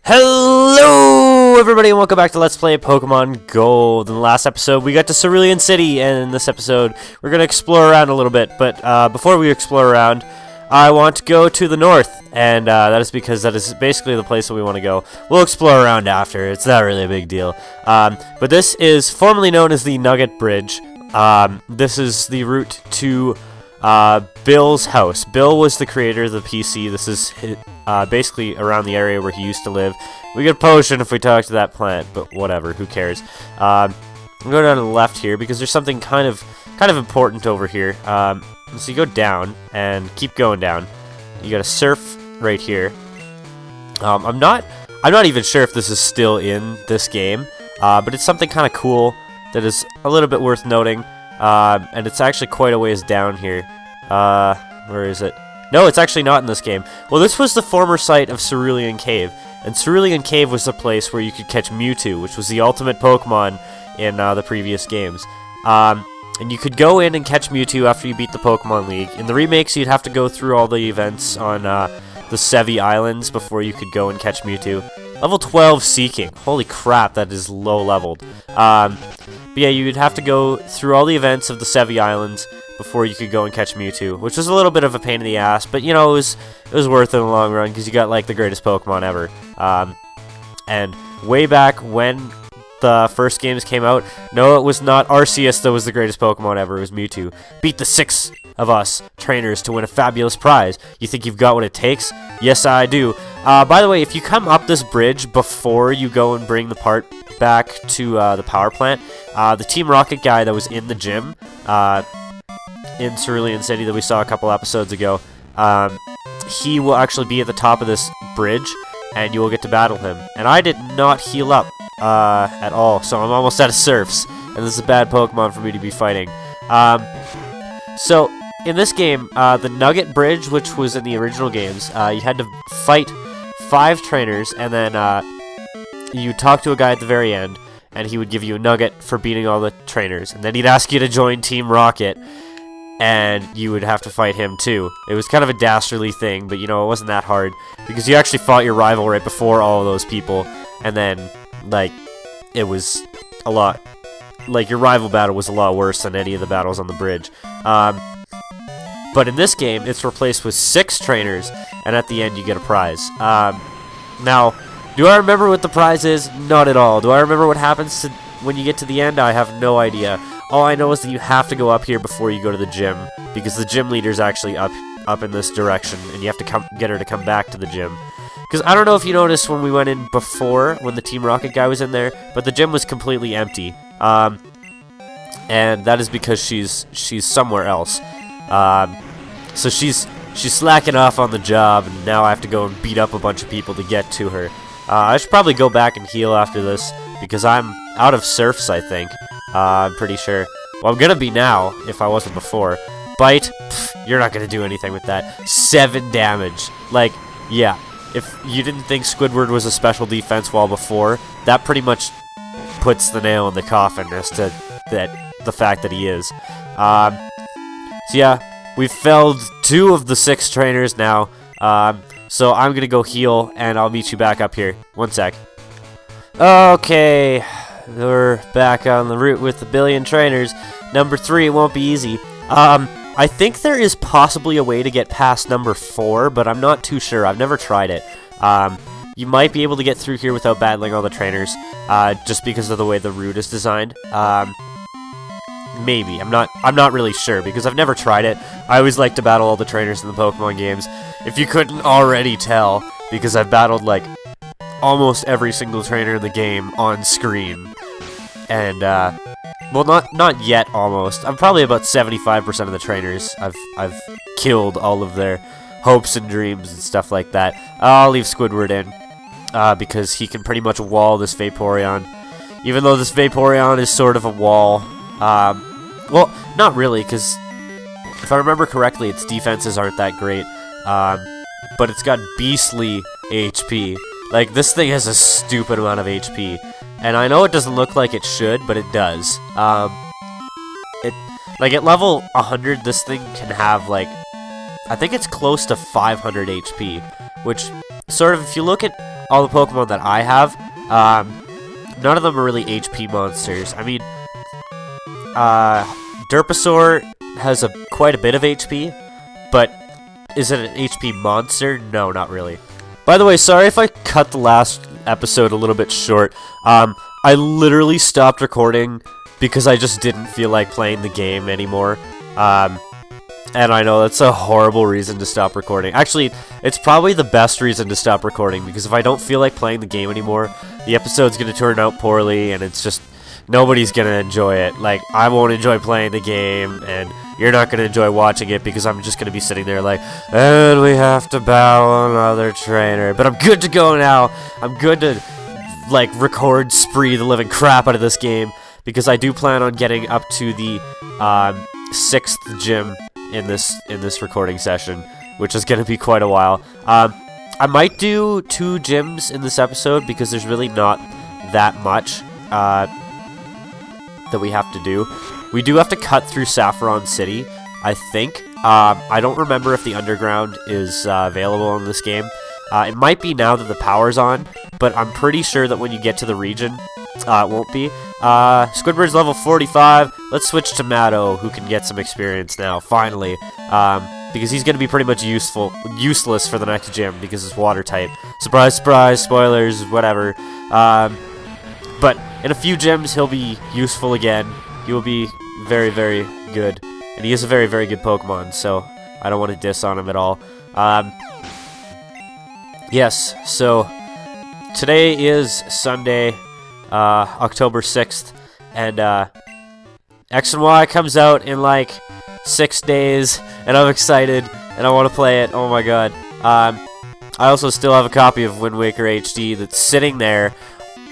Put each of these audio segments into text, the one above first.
Hello everybody and welcome back to Let's Play Pokemon Gold. In the last episode we got to Cerulean City, and in this episode we're going to explore around a little bit, but before we explore around I want to go to the north, and that is because that is basically the place that we want to go. We'll explore around after, it's not really a big deal. But this is formerly known as the Nugget Bridge. This is the route to Bill's house. Bill was the creator of the PC. This is basically around the area where he used to live. We get a potion if we talk to that plant, but whatever, who cares. I'm going down to the left here because there's something kind of important over here. So you go down and keep going down. You got a surf right here. I'm not even sure if this is still in this game, but it's something kind of cool that is a little bit worth noting. And it's actually quite a ways down here. Where is it? No, it's actually not in this game. Well, this was the former site of Cerulean Cave, and Cerulean Cave was the place where you could catch Mewtwo, which was the ultimate Pokemon in the previous games. And you could go in and catch Mewtwo after you beat the Pokemon League. In the remakes, you'd have to go through all the events on the Sevi Islands before you could go and catch Mewtwo. Level 12 Seeking. Holy crap, that is low leveled. But yeah, you'd have to go through all the events of the Sevi Islands before you could go and catch Mewtwo, which was a little bit of a pain in the ass, but you know, it was worth it in the long run because you got like the greatest Pokemon ever. And way back when the first games came out, no, it was not Arceus that was the greatest Pokemon ever, it was Mewtwo. Beat the 6 of us trainers to win a fabulous prize. You think you've got what it takes? Yes, I do. By the way, if you come up this bridge before you go and bring the part back to the power plant, the Team Rocket guy that was in the gym in Cerulean City that we saw a couple episodes ago, he will actually be at the top of this bridge, and you will get to battle him. And I did not heal up at all, so I'm almost out of surfs, and this is a bad Pokemon for me to be fighting. So in this game, the Nugget Bridge, which was in the original games, you had to fight 5 trainers, and then you talk to a guy at the very end, and he would give you a nugget for beating all the trainers, and then he'd ask you to join Team Rocket, and you would have to fight him too. It was kind of a dastardly thing, but you know, it wasn't that hard, because you actually fought your rival right before all of those people, and then, like, it was a lot, like, your rival battle was a lot worse than any of the battles on the bridge. But in this game, it's replaced with 6 trainers, and at the end you get a prize. Now, do I remember what the prize is? Not at all. Do I remember what happens when you get to the end? I have no idea. All I know is that you have to go up here before you go to the gym, because the gym leader's actually up in this direction, and you have to get her to come back to the gym. Because I don't know if you noticed when we went in before, when the Team Rocket guy was in there, but the gym was completely empty. And that is because she's somewhere else. So she's slacking off on the job, and now I have to go and beat up a bunch of people to get to her. I should probably go back and heal after this, because I'm out of surfs, I think. I'm pretty sure. Well, I'm gonna be now, if I wasn't before. Bite? Pfft, you're not gonna do anything with that. 7 damage. Like, yeah. If you didn't think Squidward was a special defense wall before, that pretty much puts the nail in the coffin as to the fact that he is. So yeah, we've felled 2 of the 6 trainers now. So I'm gonna go heal, and I'll meet you back up here. 1 sec. Okay, we're back on the route with the billion trainers. Number 3, it won't be easy. I think there is possibly a way to get past number 4, but I'm not too sure. I've never tried it. You might be able to get through here without battling all the trainers, just because of the way the route is designed. Maybe. I'm not really sure, because I've never tried it. I always like to battle all the trainers in the Pokemon games. If you couldn't already tell, because I've battled, like, almost every single trainer in the game on screen. And, well, not yet, almost. I'm probably about 75% of the trainers. I've killed all of their hopes and dreams and stuff like that. I'll leave Squidward in, because he can pretty much wall this Vaporeon. Even though this Vaporeon is sort of a wall. Well, not really, because if I remember correctly, its defenses aren't that great. But it's got beastly HP. Like, this thing has a stupid amount of HP. And I know it doesn't look like it should, but it does. Like, at level 100, this thing can have, like, I think it's close to 500 HP. Which, sort of, if you look at all the Pokemon that I have, none of them are really HP monsters. I mean, Derpasaur has quite a bit of HP, but is it an HP monster? No, not really. By the way, sorry if I cut the last episode a little bit short. I literally stopped recording because I just didn't feel like playing the game anymore. And I know that's a horrible reason to stop recording. Actually, it's probably the best reason to stop recording, because if I don't feel like playing the game anymore, the episode's going to turn out poorly, and it's just, nobody's going to enjoy it. Like, I won't enjoy playing the game, and you're not going to enjoy watching it, because I'm just going to be sitting there like, and we have to battle another trainer. But I'm good to go now. I'm good to, like, record spree the living crap out of this game, because I do plan on getting up to the 6th gym in this recording session, which is going to be quite a while. I might do 2 gyms in this episode, because there's really not that much that we have to do. We do have to cut through Saffron City, I think. I don't remember if the underground is available in this game. It might be now that the power's on, but I'm pretty sure that when you get to the region, it won't be. Squidward's level 45. Let's switch to Matto, who can get some experience now, finally. Because he's going to be pretty much useless for the next gym, because it's water type. Surprise, surprise, spoilers, whatever. But in a few gyms, he'll be useful again. He will be very, very good. And he is a very, very good Pokemon, so I don't want to diss on him at all. Yes, so today is Sunday, October 6th, and X and Y comes out in like 6 days, and I'm excited, and I want to play it. Oh my god. I also still have a copy of Wind Waker HD that's sitting there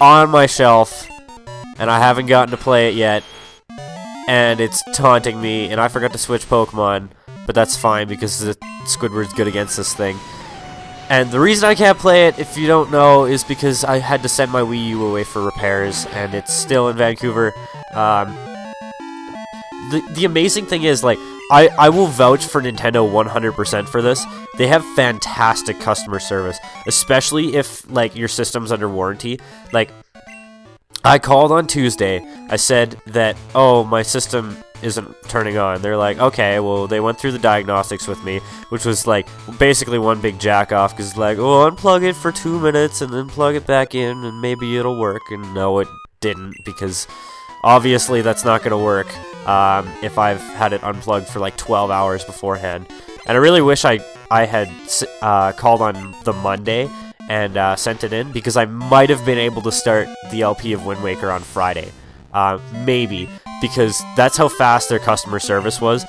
on my shelf, and I haven't gotten to play it yet, and it's taunting me, and I forgot to switch Pokemon, but that's fine because Squidward's good against this thing. And the reason I can't play it, if you don't know, is because I had to send my Wii U away for repairs, and it's still in Vancouver. The amazing thing is, like, I will vouch for Nintendo 100% for this. They have fantastic customer service, especially if, like, your system's under warranty. Like, I called on Tuesday. I said that, oh, my system isn't turning on. They're like, okay, well, they went through the diagnostics with me, which was, like, basically one big jack-off, because, like, oh, unplug it for 2 minutes, and then plug it back in, and maybe it'll work. And no, it didn't, because obviously that's not going to work if I've had it unplugged for, like, 12 hours beforehand. And I really wish I had called on the Monday and sent it in, because I might have been able to start the LP of Wind Waker on Friday. Maybe, because that's how fast their customer service was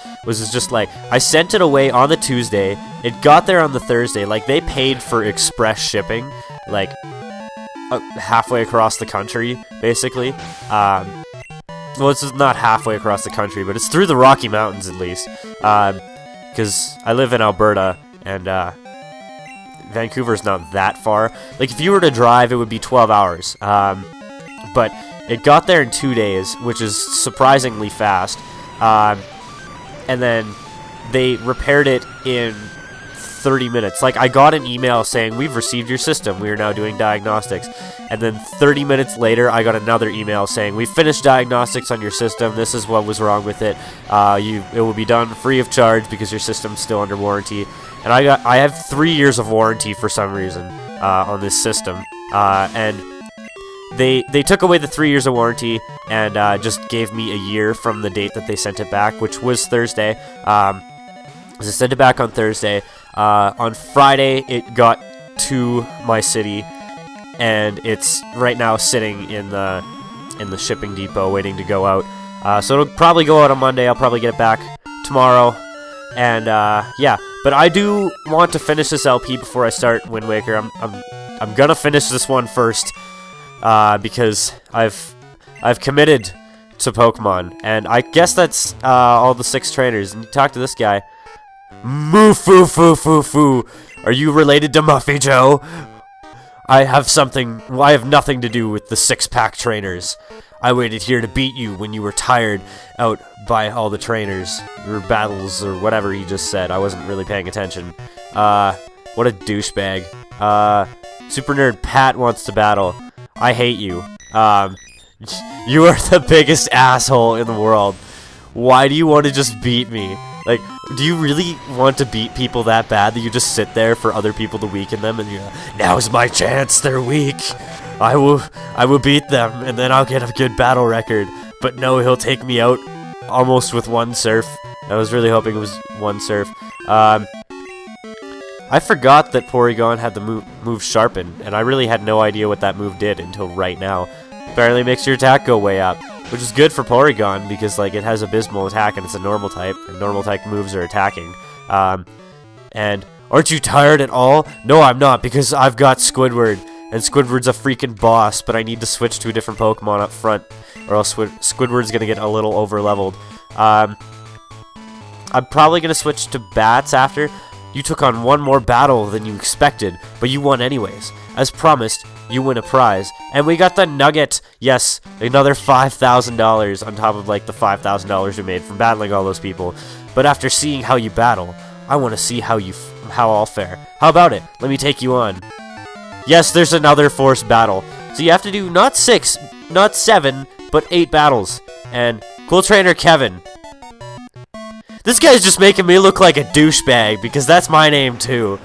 just like, I sent it away on the Tuesday, it got there on the Thursday, like, they paid for express shipping, like, halfway across the country, basically. Well, it's not halfway across the country, but it's through the Rocky Mountains, at least, because I live in Alberta, and Vancouver's not that far. Like, if you were to drive, it would be 12 hours, but it got there in 2 days, which is surprisingly fast, and then they repaired it in 30 minutes. Like, I got an email saying, we've received your system, we are now doing diagnostics, and then 30 minutes later, I got another email saying, we've finished diagnostics on your system, this is what was wrong with it, it will be done free of charge because your system's still under warranty. And I have 3 years of warranty for some reason on this system, and they took away the 3 years of warranty and just gave me a year from the date that they sent it back, which was Thursday. They sent it back on Thursday. On Friday, it got to my city, and it's right now sitting in the shipping depot waiting to go out. So it'll probably go out on Monday. I'll probably get it back tomorrow. And yeah, but I do want to finish this LP before I start Wind Waker. I'm gonna finish this one first, because I've committed to Pokemon, and I guess that's all the 6 trainers. And you talk to this guy. Moo foo foo foo foo. Are you related to Muffy Joe? I have nothing to do with the 6-pack trainers. I waited here to beat you when you were tired out by all the trainers, or battles, or whatever he just said. I wasn't really paying attention. What a douchebag. Super Nerd Pat wants to battle. I hate you. You are the biggest asshole in the world. Why do you want to just beat me? Like, do you really want to beat people that bad that you just sit there for other people to weaken them and you're like, now's my chance, they're weak. I will beat them and then I'll get a good battle record. But no, he'll take me out almost with one surf. I was really hoping it was one surf. I forgot that Porygon had the move Sharpen, and I really had no idea what that move did until right now. Apparently it makes your attack go way up, which is good for Porygon because like it has Abysmal attack and it's a normal type, and normal type moves are attacking. And aren't you tired at all? No, I'm not, because I've got Squidward, and Squidward's a freaking boss, but I need to switch to a different Pokemon up front, or else Squidward's gonna get a little over-leveled. I'm probably gonna switch to Bats after. You took on one more battle than you expected, but you won anyways. As promised, you win a prize. And we got the Nugget! Yes, another $5,000 on top of like the $5,000 we made from battling all those people. But after seeing how you battle, I want to see how I'll fare. How about it? Let me take you on. Yes, there's another forced battle. So you have to do not 6, not 7, but 8 battles. And Cool Trainer Kevin. This guy's just making me look like a douchebag, because that's my name too.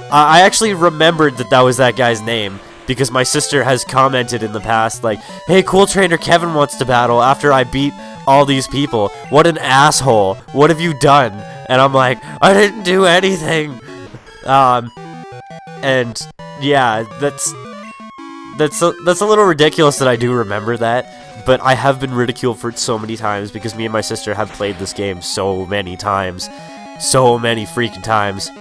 I actually remembered that was that guy's name, because my sister has commented in the past, like, hey, Cool Trainer Kevin wants to battle after I beat all these people. What an asshole. What have you done? And I'm like, I didn't do anything. And yeah, that's a little ridiculous that I do remember that. But I have been ridiculed for it so many times because me and my sister have played this game so many times. So many freaking times.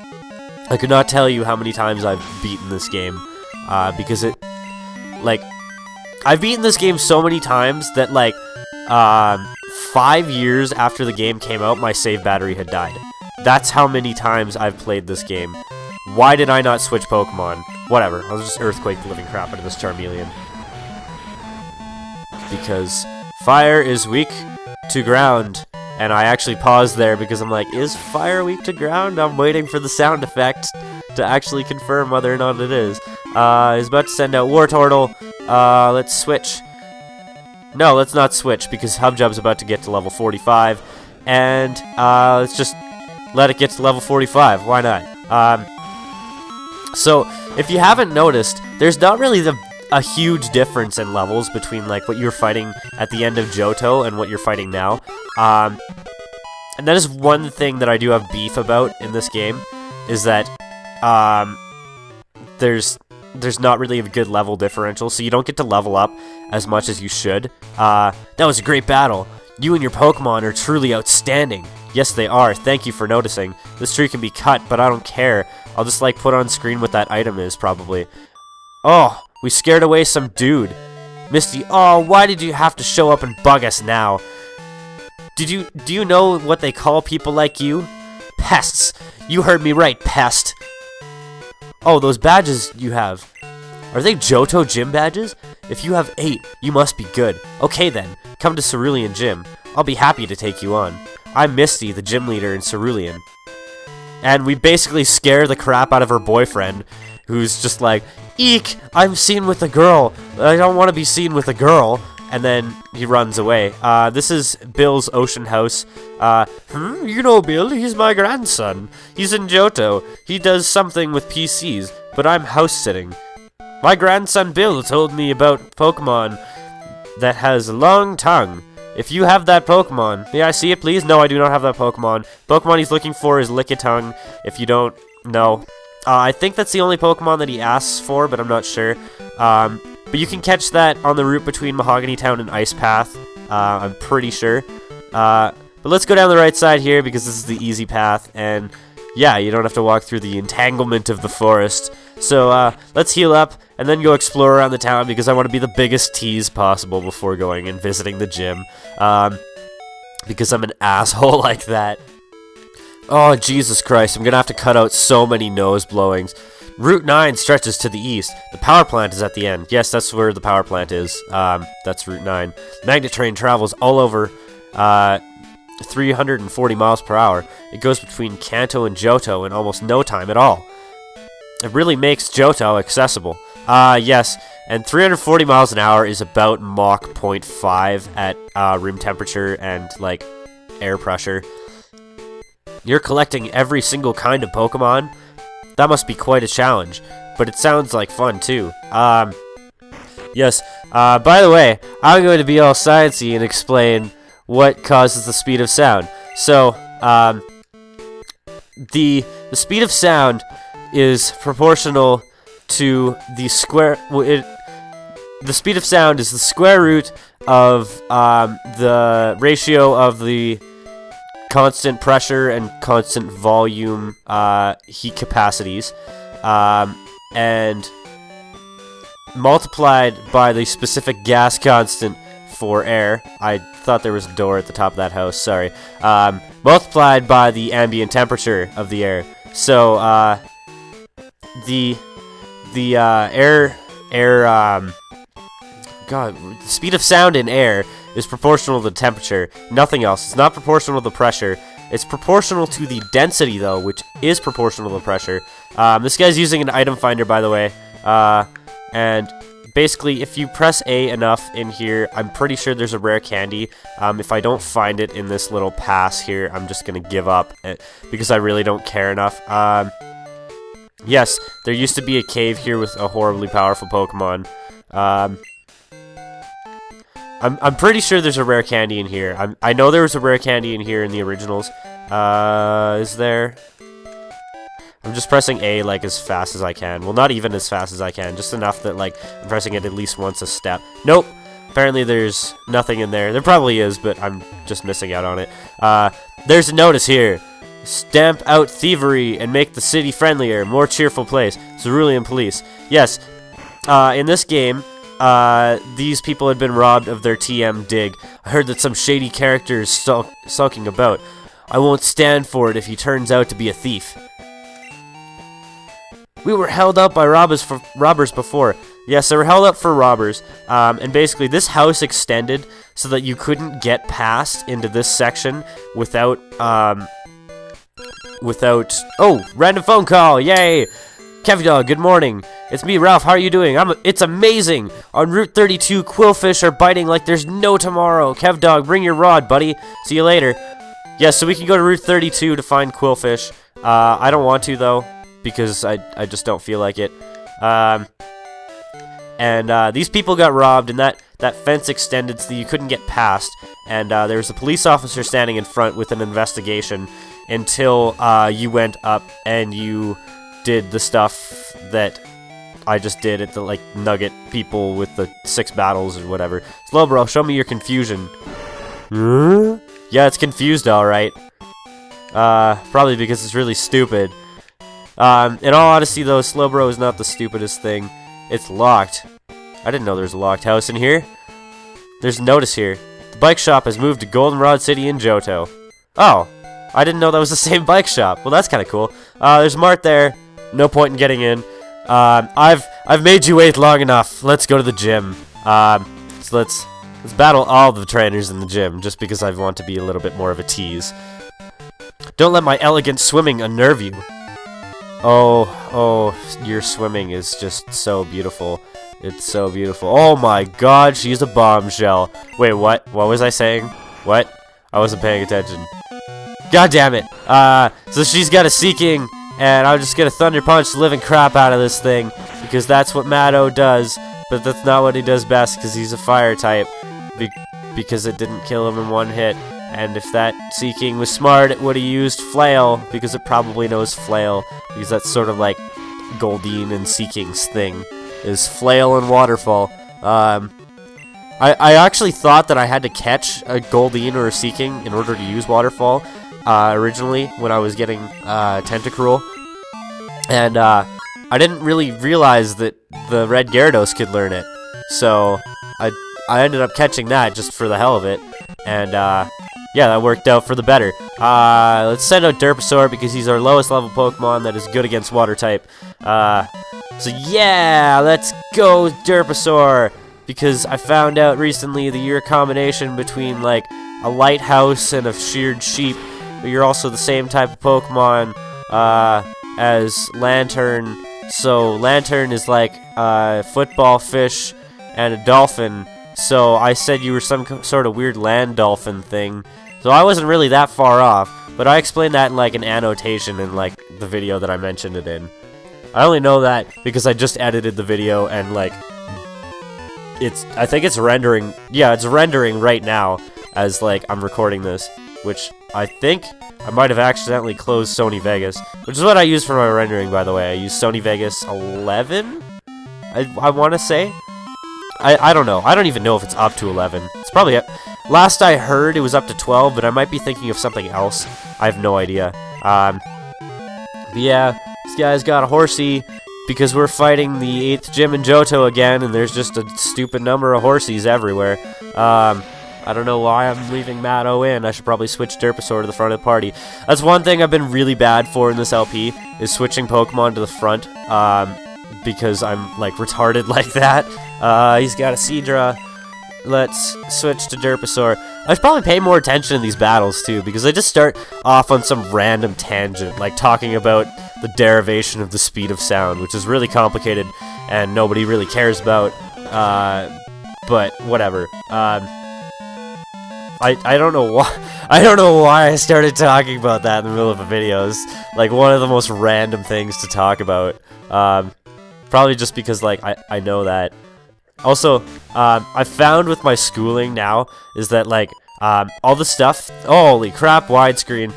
I could not tell you how many times I've beaten this game. Because it... Like... I've beaten this game so many times that, like... 5 years after the game came out, my save battery had died. That's how many times I've played this game. Why did I not switch Pokemon? Whatever. I'll just Earthquake the living crap out of this Charmeleon. Because fire is weak to ground. And I actually paused there because I'm like, is fire weak to ground? I'm waiting for the sound effect to actually confirm whether or not it is. He's about to send out Wartortle. Let's switch. No, let's not switch because Hubjub's about to get to level 45. And let's just let it get to level 45. Why not? So, if you haven't noticed, there's not really a huge difference in levels between like what you're fighting at the end of Johto and what you're fighting now. And that is one thing that I do have beef about in this game, is that there's not really a good level differential, so you don't get to level up as much as you should. That was a great battle. You and your Pokemon are truly outstanding. Yes, they are. Thank you for noticing. This tree can be cut, but I don't care. I'll just like put on screen what that item is, probably. Oh, we scared away some dude. Misty, oh, why did you have to show up and bug us now? Do you know what they call people like you? Pests. You heard me right, pest. Oh, those badges you have. Are they Johto Gym badges? If you have 8, you must be good. Okay then, come to Cerulean Gym. I'll be happy to take you on. I'm Misty, the gym leader in Cerulean. And we basically scare the crap out of her boyfriend, who's just like, eek, I'm seen with a girl. I don't want to be seen with a girl. And then he runs away. This is Bill's ocean house. You know Bill, he's my grandson. He's in Johto. He does something with PCs, but I'm house sitting. My grandson Bill told me about Pokemon that has a long tongue. If you have that Pokemon, may I see it please? No, I do not have that Pokemon. Pokemon he's looking for is Lickitung. If you don't know. I think that's the only Pokemon that he asks for, but I'm not sure. But you can catch that on the route between Mahogany Town and Ice Path. I'm pretty sure. But let's go down the right side here because this is the easy path. And yeah, you don't have to walk through the entanglement of the forest. So let's heal up and then go explore around the town because I want to be the biggest tease possible before going and visiting the gym. Because I'm an asshole like that. Oh, Jesus Christ, I'm going to have to cut out so many nose blowings. Route 9 stretches to the east. The power plant is at the end. Yes, that's where the power plant is. That's Route 9. Magnet train travels all over 340 miles per hour. It goes between Kanto and Johto in almost no time at all. It really makes Johto accessible. Yes, and 340 miles an hour is about Mach 0.5 at room temperature and, like, air pressure. You're collecting every single kind of Pokemon? That must be quite a challenge, but it sounds like fun, too. Yes, by the way, I'm going to be all sciencey and explain what causes the speed of sound. So, the speed of sound is proportional to the square. The speed of sound is the square root of the ratio of the constant pressure and constant volume heat capacities, and multiplied by the specific gas constant for air. I thought there was a door at the top of that house. Sorry. Multiplied by the ambient temperature of the air. So the the speed of sound in air is proportional to the temperature. Nothing else. It's not proportional to the pressure. It's proportional to the density, though, which is proportional to the pressure. This guy's using an item finder, by the way. And basically, if you press A enough in here, I'm pretty sure there's a rare candy. If I don't find it in this little pass here, I'm just going to give up because I really don't care enough. Yes, there used to be a cave here with a horribly powerful Pokemon. I'm pretty sure there's a rare candy in here. I know there was a rare candy in here in the originals. Is there? I'm just pressing A, like, as fast as I can. Well, not even as fast as I can. Just enough that, like, I'm pressing it at least once a step. Nope. Apparently there's nothing in there. There probably is, but I'm just missing out on it. There's a notice here. Stamp out thievery and make the city friendlier, more cheerful place. Cerulean police. Yes. In this game, these people had been robbed of their TM dig. I heard that some shady character is sulking about. I won't stand for it if he turns out to be a thief. We were held up by robbers before. Yes, they were held up for robbers. And basically, this house extended so that you couldn't get past into this section without. Oh, random phone call! Yay! Kevdog, good morning. It's me, Ralph. How are you doing? It's amazing. On Route 32, quillfish are biting like there's no tomorrow. Kevdog, bring your rod, buddy. See you later. Yeah, so we can go to Route 32 to find quillfish. I don't want to though, because I just don't feel like it. These people got robbed, and that fence extended so that you couldn't get past. And there was a police officer standing in front with an investigation until you went up and you did the stuff that I just did at the, like, nugget people with the 6 battles or whatever. Slowbro, show me your confusion. Yeah, it's confused, alright. Probably because it's really stupid. In all honesty, though, Slowbro is not the stupidest thing. It's locked. I didn't know there was a locked house in here. There's a notice here. The bike shop has moved to Goldenrod City in Johto. Oh, I didn't know that was the same bike shop. Well, that's kind of cool. There's Mart there. No point in getting in. I've made you wait long enough. Let's go to the gym. So let's battle all the trainers in the gym, just because I want to be a little bit more of a tease. Don't let my elegant swimming unnerve you. Oh, your swimming is just so beautiful. It's so beautiful. Oh my god, she's a bombshell. Wait, what? What was I saying? What? I wasn't paying attention. God damn it. So she's got a Seeking, and I'm just gonna Thunder Punch the living crap out of this thing, because that's what Maddo does, but that's not what he does best, because he's a fire type, because it didn't kill him in one hit. And if that Seeking was smart, it would have used Flail, because it probably knows Flail, because that's sort of like Goldeen and Seeking's thing, is Flail and Waterfall. I actually thought that I had to catch a Goldeen or a Seeking in order to use Waterfall, originally, when I was getting Tentacruel. And I didn't really realize that the Red Gyarados could learn it. So I ended up catching that just for the hell of it. And yeah, that worked out for the better. Let's send out Derpasaur because he's our lowest level Pokemon that is good against Water type. So yeah, let's go Derpasaur, because I found out recently that you're a combination between like a lighthouse and a sheared sheep, but you're also the same type of Pokemon as Lantern. So Lantern is like football, fish, and a dolphin. So I said you were some sort of weird land dolphin thing. So I wasn't really that far off, but I explained that in like an annotation in like the video that I mentioned it in. I only know that because I just edited the video and like I think it's rendering. Yeah, it's rendering right now as like I'm recording this, which I think I might have accidentally closed Sony Vegas, which is what I use for my rendering, by the way. I use Sony Vegas 11, I want to say. I don't know. I don't even know if it's up to 11. It's probably up. Last I heard, it was up to 12, but I might be thinking of something else. I have no idea. But yeah, this guy's got a horsey because we're fighting the 8th gym in Johto again, and there's just a stupid number of horsies everywhere. I don't know why I'm leaving Matto in. I should probably switch Derpasaur to the front of the party. That's one thing I've been really bad for in this LP, is switching Pokemon to the front, because I'm, like, retarded like that. He's got a Seadra. Let's switch to Derpasaur. I should probably pay more attention in these battles, too, because I just start off on some random tangent, like talking about the derivation of the speed of sound, which is really complicated, and nobody really cares about, but whatever. I don't know why I started talking about that in the middle of a video. It's like one of the most random things to talk about. Probably just because like I know that. Also, I found with my schooling now is that like all the stuff. Holy crap! Widescreen.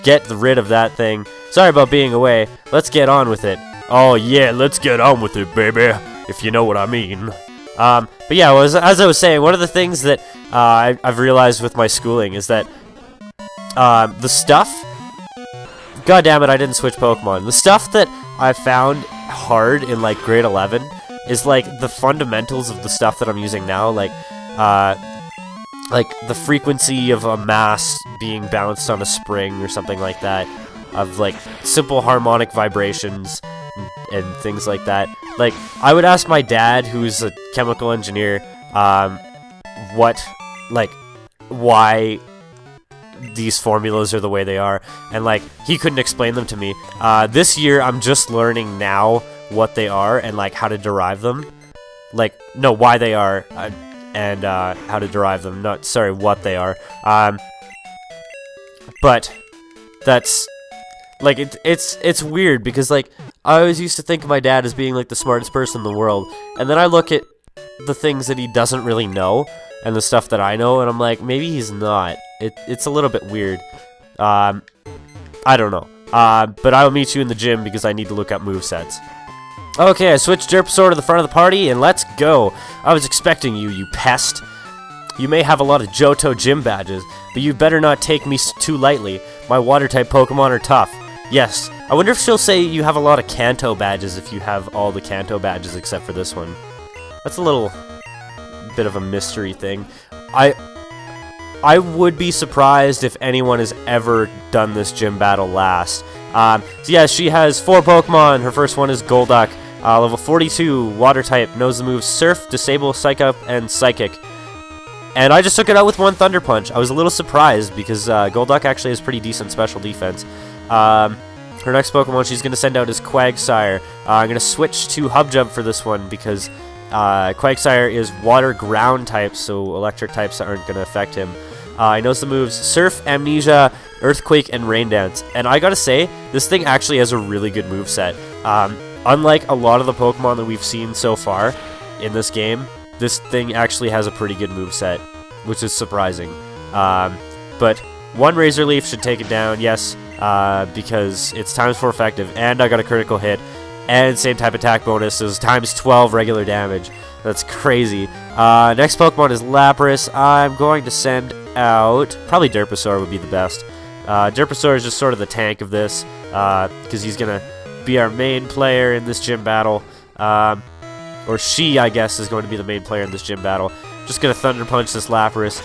Get rid of that thing. Sorry about being away. Let's get on with it. Oh yeah, let's get on with it, baby. If you know what I mean. But yeah, as I was saying, one of the things that I've realized with my schooling is that the stuff. God damn it! I didn't switch Pokemon. The stuff that I found hard in like grade 11 is like the fundamentals of the stuff that I'm using now, like the frequency of a mass being bounced on a spring or something like that, of like simple harmonic vibrations and things like that. Like I would ask my dad, who's a chemical engineer, why these formulas are the way they are, and like he couldn't explain them to me. This year I'm just learning now what they are and like how to derive them. Like no, why they are and how to derive them. Not sorry, what they are. But that's like it's weird because like I always used to think of my dad as being like the smartest person in the world, and then I look at the things that he doesn't really know and the stuff that I know, and I'm like, maybe he's not. It's a little bit weird. I don't know. But I'll meet you in the gym because I need to look up movesets. Okay, I switched Derpasaur to the front of the party, and let's go. I was expecting you, you pest. You may have a lot of Johto gym badges, but you better not take me too lightly. My water-type Pokemon are tough. Yes, I wonder if she'll say you have a lot of Kanto badges if you have all the Kanto badges except for this one. That's a little bit of a mystery thing. I would be surprised if anyone has ever done this gym battle last. So yeah, she has 4 Pokemon. Her first one is Golduck. Level 42, Water type, knows the moves Surf, Disable, Psych Up, and Psychic. And I just took it out with 1 Thunder Punch. I was a little surprised because Golduck actually has pretty decent special defense. Her next Pokemon she's going to send out is Quagsire. I'm going to switch to Hubjump for this one because Quagsire is Water Ground type, so electric types aren't going to affect him. He knows the moves Surf, Amnesia, Earthquake, and Rain Dance. And I gotta say, this thing actually has a really good moveset. Unlike a lot of the Pokemon that we've seen so far in this game, this thing actually has a pretty good moveset, which is surprising. But 1 Razor Leaf should take it down, yes, because it's times 4 effective, and I got a critical hit, and same type attack bonus, so it's times 12 regular damage. That's crazy. Next Pokemon is Lapras. I'm going to send out... Probably Derpasaur would be the best. Derpasaur is just sort of the tank of this, because he's going to be our main player in this gym battle. Or she, I guess, is going to be the main player in this gym battle. Just going to Thunder Punch this Lapras.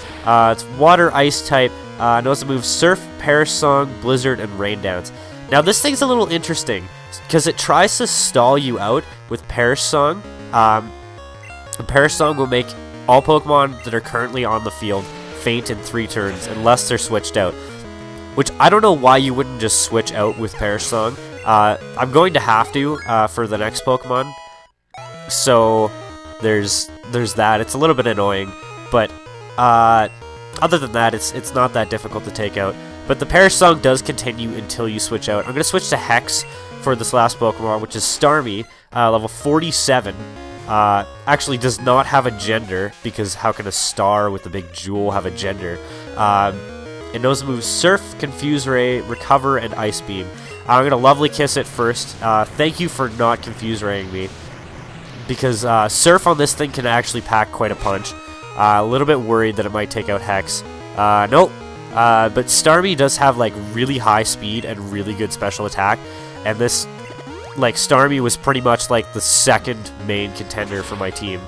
It's Water Ice type. Knows the moves Surf, Perish Song, Blizzard, and Rain Dance. Now, this thing's a little interesting, because it tries to stall you out with Perish Song. Perish Song will make all Pokemon that are currently on the field faint in 3 turns, unless they're switched out. Which, I don't know why you wouldn't just switch out with Perish Song. I'm going to have to, for the next Pokemon. So there's that. It's a little bit annoying, but other than that, it's not that difficult to take out. But the Perish Song does continue until you switch out. I'm going to switch to Hex for this last Pokemon, which is Starmie, level 47. Actually does not have a gender, because how can a star with a big jewel have a gender? It knows the moves Surf, Confuse Ray, Recover, and Ice Beam. I'm going to Lovely Kiss it first. Thank you for not Confuse Raying me, because Surf on this thing can actually pack quite a punch. A little bit worried that it might take out Hex. Nope. But Starmie does have like really high speed and really good special attack, and this, like, Starmie was pretty much like the second main contender for my team,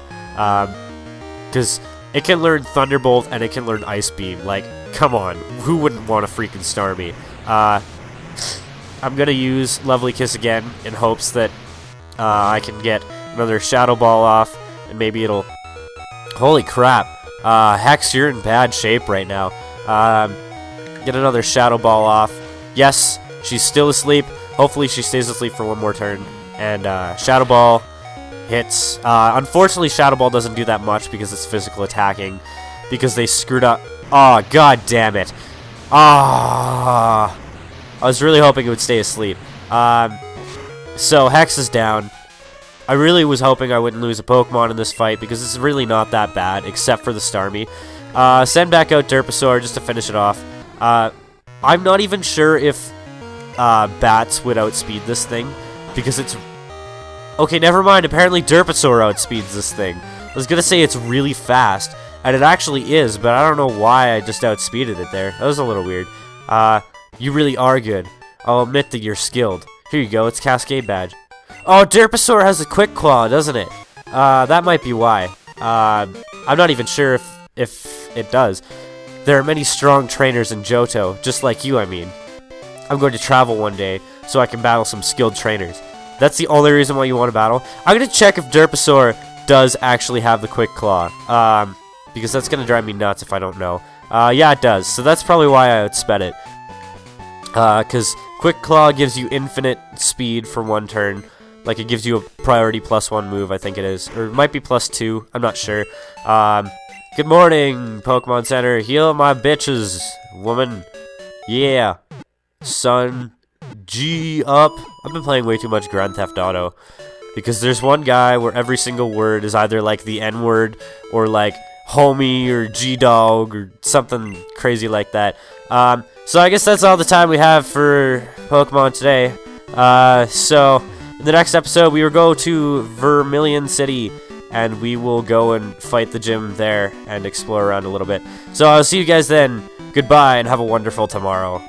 because it can learn Thunderbolt and it can learn Ice Beam. Like, come on, who wouldn't want a freaking Starmie? I'm gonna use Lovely Kiss again in hopes that I can get another Shadow Ball off, and maybe it'll. Holy crap! Hex, you're in bad shape right now. Get another Shadow Ball off. Yes, she's still asleep. Hopefully she stays asleep for one more turn. And Shadow Ball hits. Unfortunately, Shadow Ball doesn't do that much because it's physical attacking. Because they screwed up. Oh, god damn it. Ah, I was really hoping it would stay asleep. So Hex is down. I really was hoping I wouldn't lose a Pokemon in this fight because it's really not that bad, except for the Starmie. Send back out Derpasaur just to finish it off. I'm not even sure if Bats would outspeed this thing, because it's... Okay, never mind, apparently Derpasaur outspeeds this thing. I was gonna say it's really fast, and it actually is, but I don't know why I just outspeeded it there. That was a little weird. You really are good. I'll admit that you're skilled. Here you go, it's Cascade Badge. Oh, Derpasaur has a Quick Claw, doesn't it? That might be why. I'm not even sure if it does. There are many strong trainers in Johto, just like you, I mean. I'm going to travel one day, so I can battle some skilled trainers. That's the only reason why you want to battle? I'm going to check if Derpasaur does actually have the Quick Claw, because that's going to drive me nuts if I don't know. Yeah, it does, so that's probably why I outsped it. Because Quick Claw gives you infinite speed for one turn. Like, it gives you a priority +1 move, I think it is. Or it might be +2, I'm not sure. Good morning, Pokemon Center. Heal my bitches, woman. Yeah. Son. G up. I've been playing way too much Grand Theft Auto. Because there's one guy where every single word is either like the N-word, or like homie, or G-dog, or something crazy like that. So I guess that's all the time we have for Pokemon today. So... in the next episode, we will go to Vermilion City, and we will go and fight the gym there and explore around a little bit. So I'll see you guys then. Goodbye, and have a wonderful tomorrow.